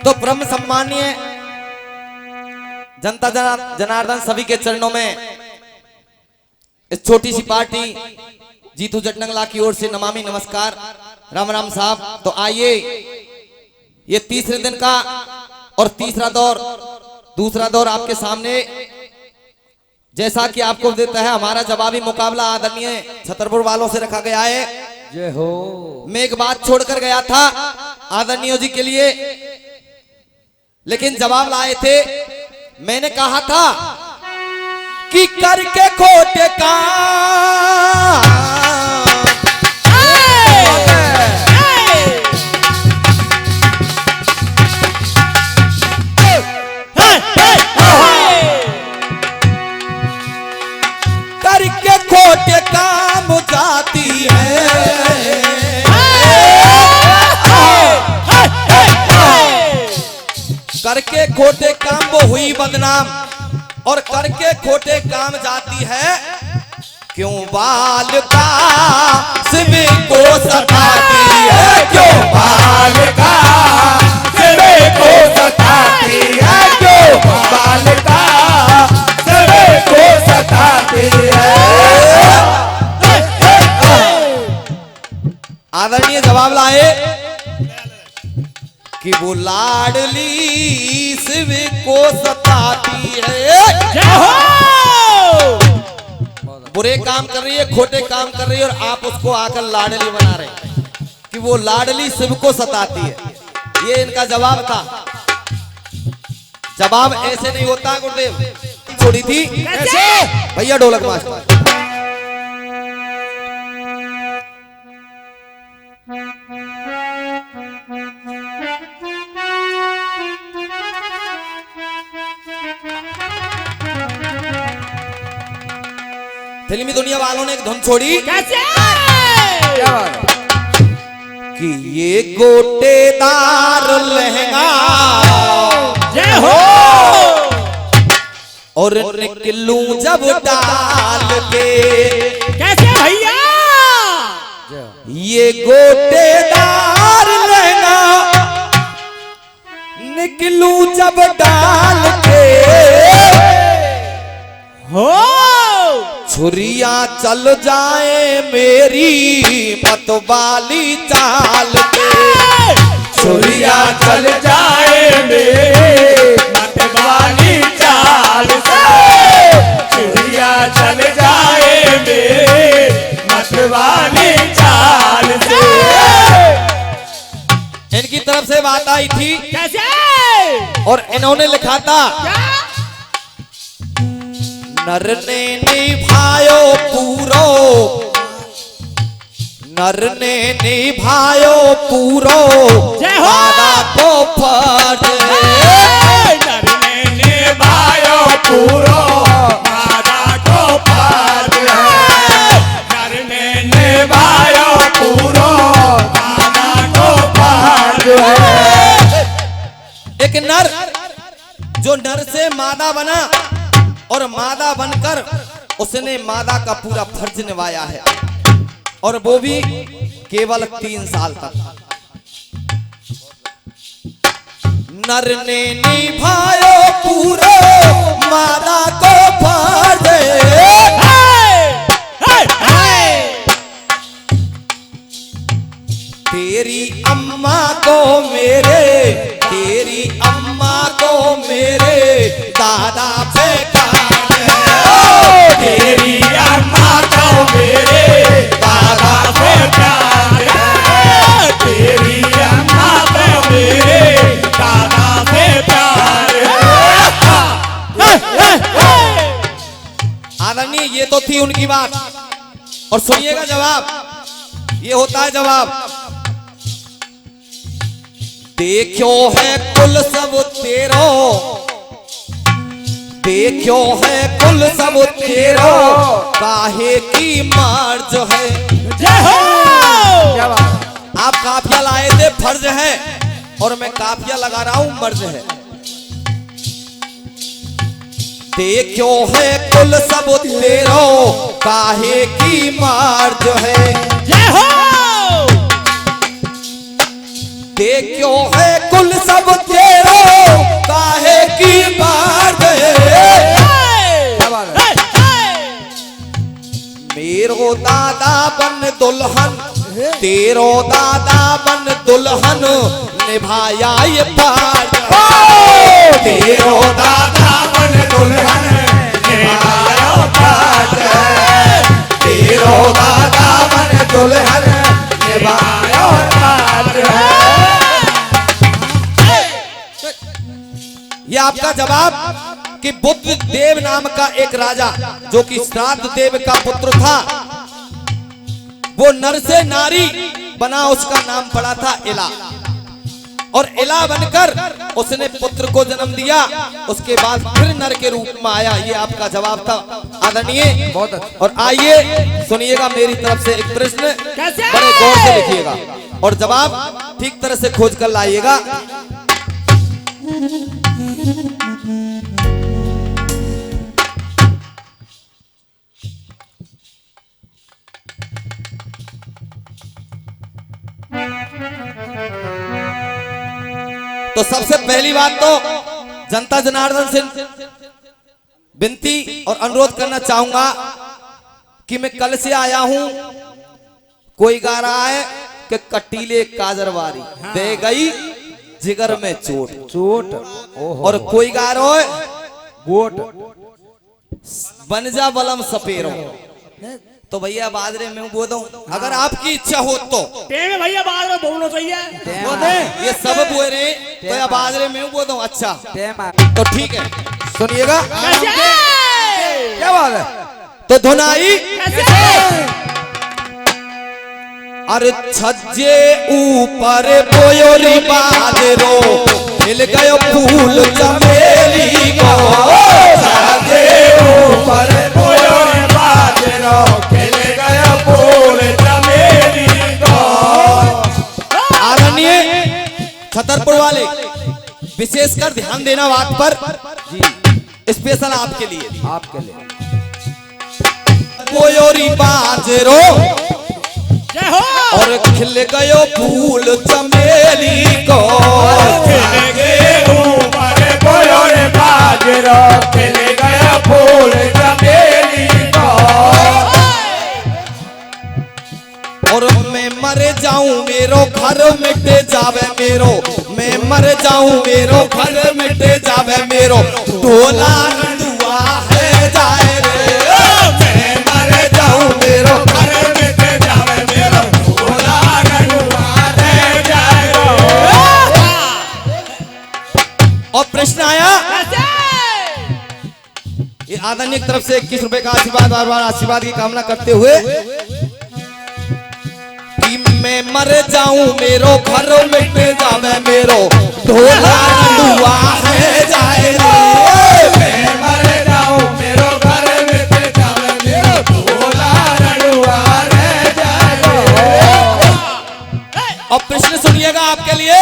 तो परम सम्मानीय जनता जनार्दन सभी के चरणों में इस छोटी सी पार्टी जीतू जटनंगला की ओर से नमामि नमस्कार। राम राम साहब। तो आइए, ये तीसरे दिन का और दूसरा दौर आपके सामने, जैसा कि आपको देता है हमारा जवाबी मुकाबला आदरणीय छतरपुर वालों से रखा गया है। जय हो। मैं एक बात छोड़कर गया था आदरणीय जी के लिए, लेकिन जवाब लाए थे। मैंने कहा था कि करके खोटे काम करके खोटे काम जाती है, करके खोटे काम वो हुई बदनाम और करके खोटे काम जाती है। क्यों बाल का शिव को सताती है, क्यों बाल का शिव को सताती है, क्यों बाल का शिव को सताती है। आदरणीय जवाब लाए कि वो लाडली शिव को सताती है। बुरे काम कर रही है, खोटे काम कर रही है, और आप उसको आकर लाडली बना रहे हैं कि वो लाडली शिव को सताती है। ये इनका जवाब था। जवाब ऐसे नहीं होता गुरुदेव। छोड़ी थी भैया ढोलक मास्टर। फिल्मी दुनिया वालों ने एक धुन छोड़ी कैसे? कि ये गोटेदार लहंगा जय हो और निकलूं जब डाल के। कैसे भैया? ये गोटेदार लहंगा निकलूं जब डाल के, हो छुरिया चल जाए मेरी मतवाली चाल पे, छुरिया चल जाए मेरी मतवाली चाल से, छुरिया चल जाए मेरी मतवाली चाल से। इनकी तरफ से बात आई थी कैसे? और इन्होंने लिखा था क्या? नर ने निभायो पूरो, नर ने निभायो पूरो वादा को फट, नर ने निभायो पूरो वादा को फट, नर ने निभायो पूरो वादा को फट। एक नर जो नर से मादा बना और मादा बनकर उसने मादा का पूरा फर्ज निभाया है, और वो भी केवल 3 साल तक। नर ने निभायो पूरा मादा को फर्ज, तेरी अम्मा को मेरे, तेरी अम्मा को मेरे दादा पे प्यार है, तेरी अम्मा को मेरे दादा पे प्यार है, तेरी अम्मा को मेरे दादा पे प्यार है। आदरणीय, ये तो थी उनकी बात। और सुनिएगा जवाब, ये होता है जवाब। देखो है कुल सब तेरो, देखो है कुल सब तेरो, काहे की मर्ज है। जय हो। आप काफिया लाए थे फर्ज है, और मैं काफिया लगा रहा हूं मर्ज है। देखो है कुल सब तेरो, काहे की मर्ज है। जय हो। देखो है कुल सब तेरो काहे की बात है। मेरो दादा बन दुल्हन तेरो दादा बन दुल्हन निभाया ये पार। तेरो दादा बन दुल्हन निभाया पार। तेरो दादा बन दुल्हन निभाया पार। ये आपका जवाब कि बुद्ध देव नाम का एक राजा जो कि श्राद्ध देव का पुत्र था, वो नर से नारी बना, उसका नाम पड़ा था इला, और इला बनकर उसने पुत्र को जन्म दिया। उसके बाद फिर नर के रूप में आया। ये आपका जवाब था आदरणीय। बहुत अच्छा। और आइए सुनिएगा मेरी तरफ से एक प्रश्न, बड़े गौर से लिखिएगा और जवाब ठीक तरह से खोज कर लाइएगा। तो सबसे पहली बात तो जनता जनार्दन से विनती और अनुरोध करना चाहूंगा कि मैं कल से आया हूं, कोई गा रहा है कि कटीले काजरवारी दे गई जिगर में चोट चोट और कोई गा रहा है गोट बनजा बलम सपेरो। तो भैया बाजरे में बोल दूं, अगर आपकी इच्छा हो तो भैया बाजरे बोलना चाहिए। बोल दे, ये सब बोल रहे तो या बाजरे में बोल दूं। अच्छा तो ठीक है, सुनिएगा क्या बात है। तो धुनाई अरे छज्जे ऊपर बोयोरी बाजरो मिल गयो फूल चमेली को। छज्जे ऊपर बोयोरी बाजरो मिल गयो फूल चमेली को। आदरणीय छतरपुर वाले विशेषकर ध्यान देना बात पर जी, स्पेशल आपके लिए, आपके लिए बोयोरी बाजरो जय हो। और खिल गयो फूल चमेली को। खिल गए ऊपर बोयोरी बाजरो खिल गया फूल चमेली को। और मैं मर जाऊं मेरो घर मिटे जावे मेरो, मैं मर जाऊं मेरो घर मिटे जावे मेरो, ढोला नंदुआ है जाए रे। मैं मर जाऊं मेरो घर मिटे जावे मेरो, ढोला नंदुआ रह जाए। और प्रश्न आया ये आदरणीय की तरफ से 21 रुपए का आशीर्वाद, बार बार आशीर्वाद की कामना करते हुए कि मैं मर जाऊं मेरो घर मिट जावे मेरो, ढोला नंदुआ है जाए रे। मैं मर जाऊं मेरो घर मिटे जावे मेरो, ढोला नंदुआ रह जाए। और प्रश्न सुनिएगा आपके लिए,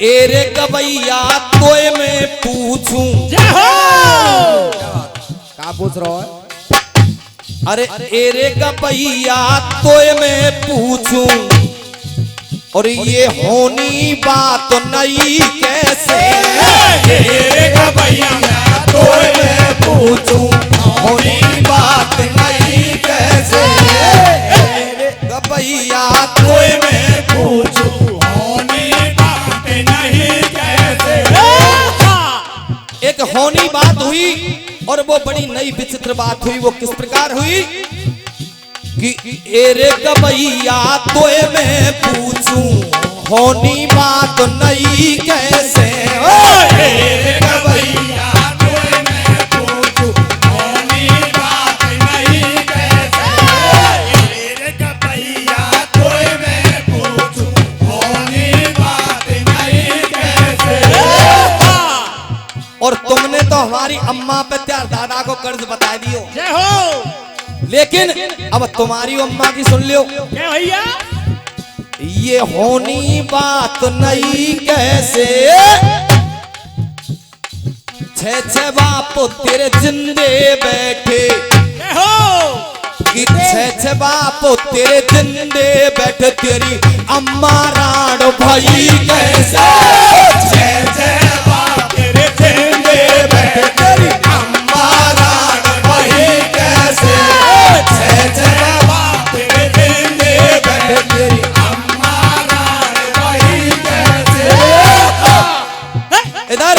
एरे गवैया तोय मैं पूछूं। जय हो। क्या पूछ रहा है। अरे एरे गवैया तोय मैं पूछूं, और ये होनी बात नहीं कैसे। एरे गवैया तोय मैं पूछूं, होनी बात नहीं कैसे। एरे गवैया तोय मैं पूछूं, होनी बात नहीं कैसे। एक होनी बात हुई और वो बड़ी नई विचित्र बात हुई। वो किस प्रकार हुई कि एरे गवैया तोय मैं पूछूं, होनी बात नहीं कैसे। एरे गवैया तोय मैं पूछूं, होनी बात नहीं कैसे। एरे गवैया तोय मैं पूछूं, होनी बात नहीं कैसे। और तुमने तो हमारी अम्मा पे त्यार दादा को कर्ज बता दियो, जय हो। लेकिन अब तुम्हारी अम्मा की सुन लियो। क्या भैया। ये होनी बात नहीं कैसे, छह छह बाप तेरे जिंदे बैठे, जय हो। कि छे बापो तेरे जिंदे बैठ तेरी अम्मा राण भाई कैसे छे बाप तेरे जिंदे बैठ तेरी अम्मा राण भाई कैसे छे बाप तेरे जिंदे बैठ तेरी अम्मा राण भाई कैसे। इधर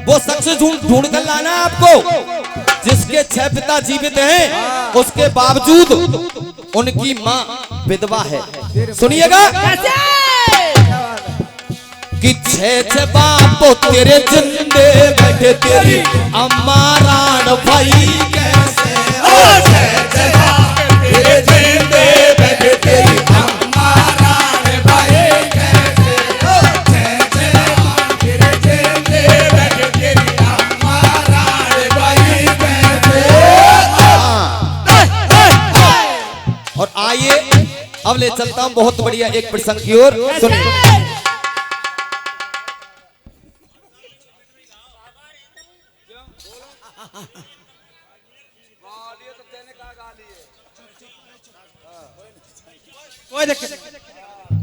वो शख्स ढूंढ कर लाना है आपको जिसके 6 पिता जीवित हैं, उसके बावजूद उनकी माँ विधवा है। सुनिएगा कि 6 बापो तेरे जिंदे बैठे तेरी अम्मा राण भाई कैसे छे बाप तेरे जिंदे बैठ तेरी अम्मा राण भाई कैसे छे बाप तेरे जिंदे बैठ तेरी अम्मा राण भाई कैसे। और आइए अब ले चलता हूं बहुत बढ़िया एक प्रसंग की ओर। सुनिए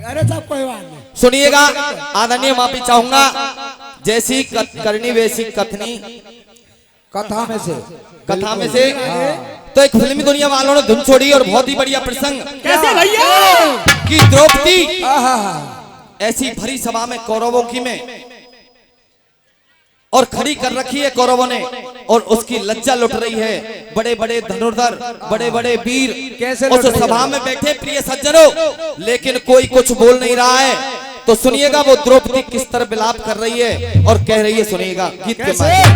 अरे साहब कोई बात नहीं। सुनिएगा, आदरणीय माफी चाहूंगा, जैसी करनी वैसी कथनी कथा में से तो एक फिल्मी दुनिया वालों ने धुन छोड़ी और बहुत ही बढ़िया प्रसंग कैसे भैया कि द्रौपदी ऐसी भरी सभा में कौरवों की में और खड़ी कर रखी है कौरवों ने और उसकी लज्जा लुट रही है। बड़े बड़े धनुर्धर, बड़े बड़े वीर कैसे उस सभा में बैठे प्रिय सज्जनों, लेकिन कोई कुछ बोल नहीं रहा है। तो सुनिएगा वो द्रौपदी किस तरह विलाप कर रही है और कह रही है। सुनिएगा गीत के माध्यम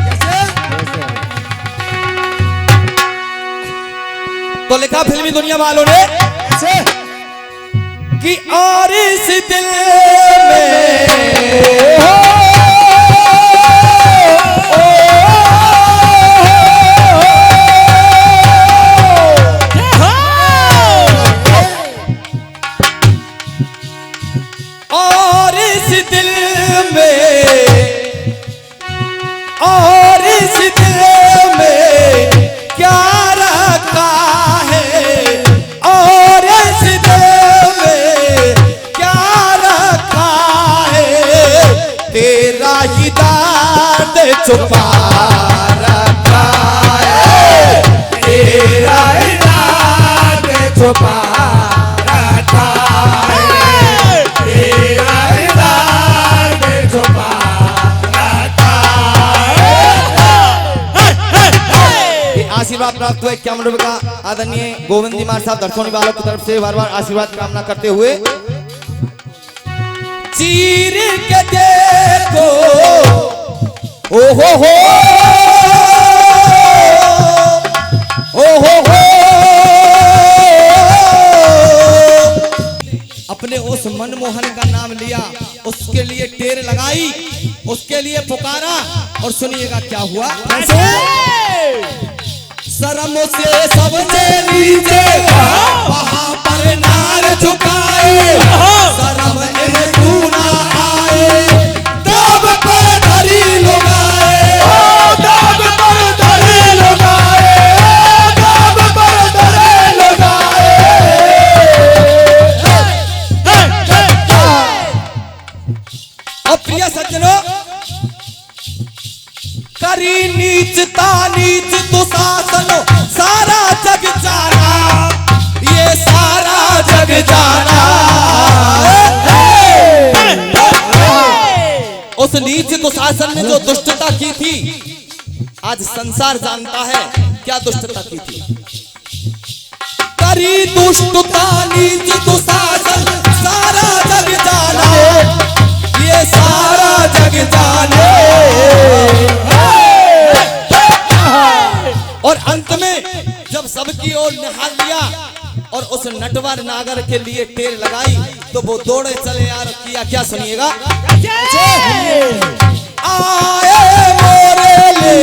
तो लिखा फिल्मी दुनिया वालों ने कि और इस दिल में छुपा रखा है तेरा इराद छुपा रखा है तेरा इराद छुपा रखा है। आशीर्वाद प्राप्त हुए 51 रुपए का आदरणीय गोविंद कुमार साहब दर्शकों वालों की तरफ से बार बार आशीर्वाद कामना करते हुए चीर के देखो ओ हो अपने उस मनमोहन का नाम लिया, उसके लिए टेर लगाई, उसके लिए पुकारा और सुनिएगा क्या हुआ। शर्म से सबसे नीचे वहां पर नार झुकाए, शर्म इन्हें तू ना आए, दब पर धरी लुगाए, दब पर धरे लगाए दब पर धरे लगाए। और प्रिय सज्जनों, करी नीचता नीच दुशासन सारा जग जाना, ये सारा जग जाना। उस नीच दुशासन ने जो दुष्टता की थी, आज संसार जानता है क्या दुष्टता की थी। करी दुष्टता नीच दुशासन सारा जग जाना, ये सारा जग जाने। और अंत में जब सबकी ओर निहार लिया और उस नटवर नागर के लिए टेर लगाई तो वो दौड़े चले यार किया क्या। सुनिएगा, आए मोरे ले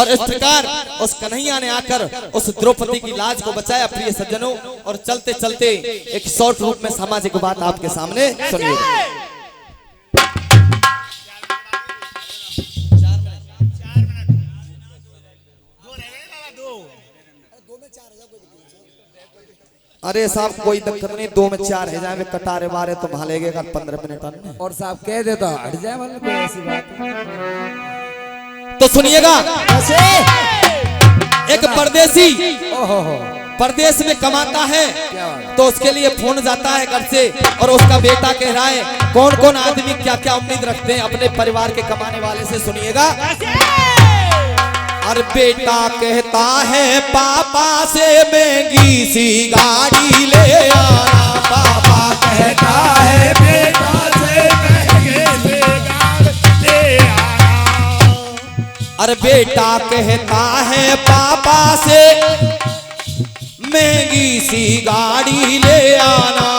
और इस प्रकार उस कन्हैया ने आकर उस द्रौपदी की लाज को बचाया प्रिय सज्जनों। और चलते चलते एक शॉर्ट रूप में सामाजिक बात आपके सामने सुनिए। अरे साहब कोई दिक्कत नहीं, 2 में 4 है जाए कटारे बारे तो भालेगे 15 मिनट अन्य। और साहब कह दे तो हट जाए, मतलब कोई ऐसी बात तो सुनिएगा। एक परदेसी ओहो परदेश में कमाता है क्या बात? तो उसके लिए फोन जाता है घर से और उसका बेटा कह रहा है कौन कौन आदमी क्या क्या उम्मीद रखते हैं अपने परिवार के कमाने वाले से। सुनिएगा। और बेटा कहता है पापा से महंगी सी गाड़ी ले आना। पापा कहता है बेटा से महंगे से गाड़ी ले आना। और बेटा कहता है पापा से महंगी सी गाड़ी ले आना।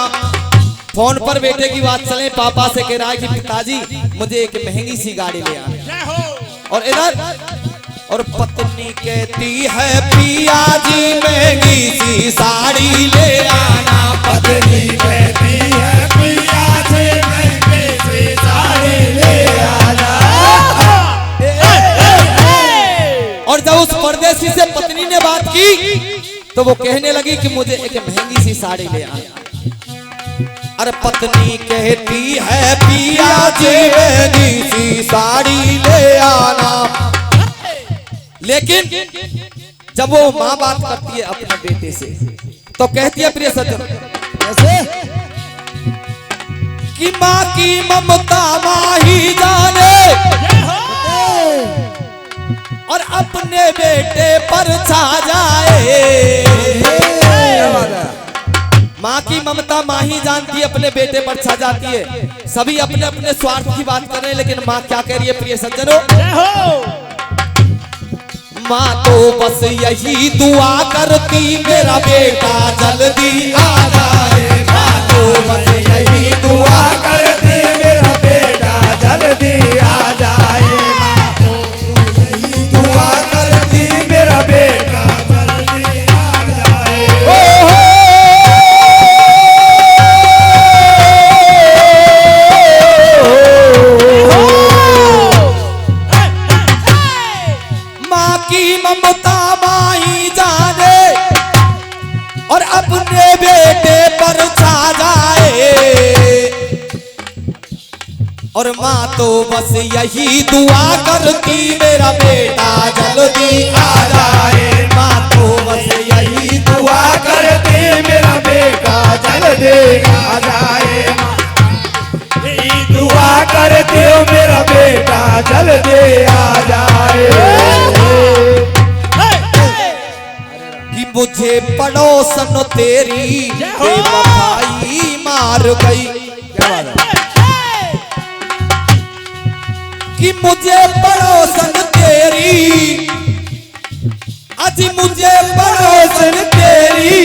फोन पर बेटे की बात चले, पापा से कह रहा है कि पिताजी मुझे एक महंगी सी गाड़ी ले आना। और इधर और पत्नी कहती है पिया जी महंगी सी साड़ी ले आना। पत्नी कहती है पिया से महंगे से साड़ी ले आना। और जब उस परदेसी से पत्नी ने बात की तो वो कहने लगी कि मुझे एक महंगी सी साड़ी ले आना। अरे पत्नी कहती है पिया जी महंगी सी साड़ी ले आना। लेकिन जब वो माँ बात करती है अपने बेटे से तो कहती है प्रिय सज्जन कैसे कि माँ की ममता माँ ही जाने और अपने बेटे पर छा जाए। क्या बात है? माँ की ममता माँ ही जानती है, अपने बेटे पर छा जाती है। सभी अपने अपने स्वार्थ की बात कर रहे हैं, लेकिन माँ क्या कह रही है प्रिय सज्जनों? माँ तो बस यही दुआ करती मेरा बेटा जल्दी आ जाए। माँ तो बस यही दुआ करती मेरा बेटा जल्दी आ जाए। माँ तो यही दुआ करती मेरा बेटा जल्दी आ जाए। माँ की ममता माही जाने और अपने बेटे पर छा जाए। और माँ तो बस यही दुआ करती मेरा बेटा जल्दी आ जाए। माँ तो बस यही दुआ करती मेरा बेटा जल्दी आ जाए। यही दुआ करती हो मेरा बेटा जल्दी आ जाए। कि मुझे पड़ोसन तेरी बेवफाई मार गई। क्या बात है? कि मुझे पड़ोसन तेरी अजी मुझे पड़ोसन तेरी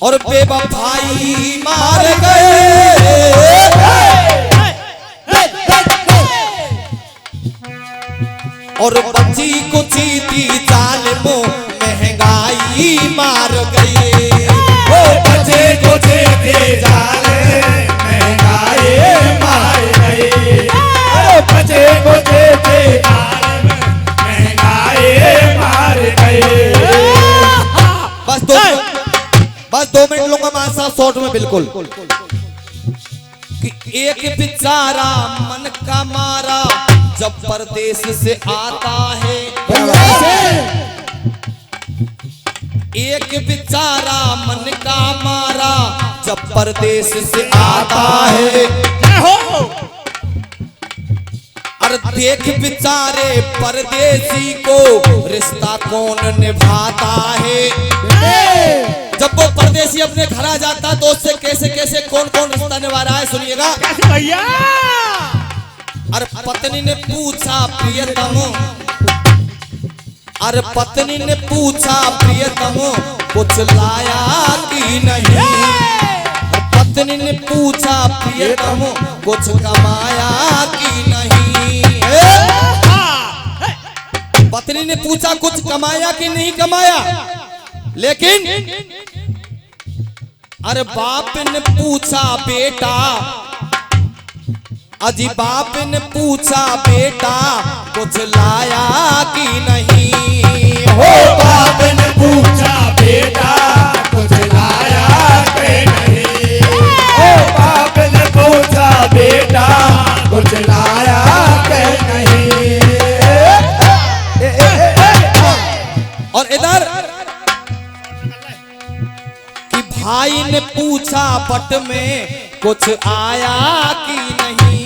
और बेवफाई मार गए। और बची कुची थी जालिमों महंगाई मार गई। ओ बचे कुचे थे जाले महंगाई मार गई। ओ बचे कुचे थे जाले महंगाई मार गई। बस 2 मिनट लूंगा मैं साहब शॉर्ट में बिल्कुल। कि एक बेचारा मन का मारा जब परदेश से आता है। एक बेचारा मन का मारा जब परदेश से आता है। अरे देख बेचारे परदेसी को रिश्ता कौन निभाता है। जब वो परदेसी अपने घर आ जाता तो उससे कैसे कैसे कौन कौन रिश्ता निभा रहा है सुनिएगा। भैया अरे पत्नी ने पूछा प्रियतम, अरे पत्नी ने पूछा प्रियतम कुछ लाया कि नहीं। पत्नी ने पूछा प्रियतम कुछ कमाया कि नहीं। पत्नी ने पूछा कुछ कमाया कि नहीं कमाया, लेकिन अरे बाप ने पूछा बेटा, अजी बाप ने पूछा बेटा कुछ लाया कि नहीं। हो बाप ने पूछा बेटा कुछ लाया कि नहीं। हो बाप ने पूछा बेटा कुछ लाया कि नहीं। और इधर कि भाई ने पूछा बट में कुछ आया कि नहीं।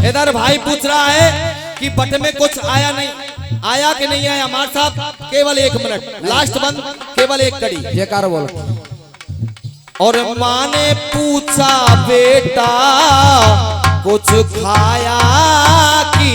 इधर भाई पूछ रहा है कि बट में कुछ आया नहीं, आया कि नहीं आया। मार साहब केवल 1 मिनट, लास्ट बंद, केवल 1 कड़ी। ये कार बोल। और माँ ने पूछा बेटा कुछ खाया कि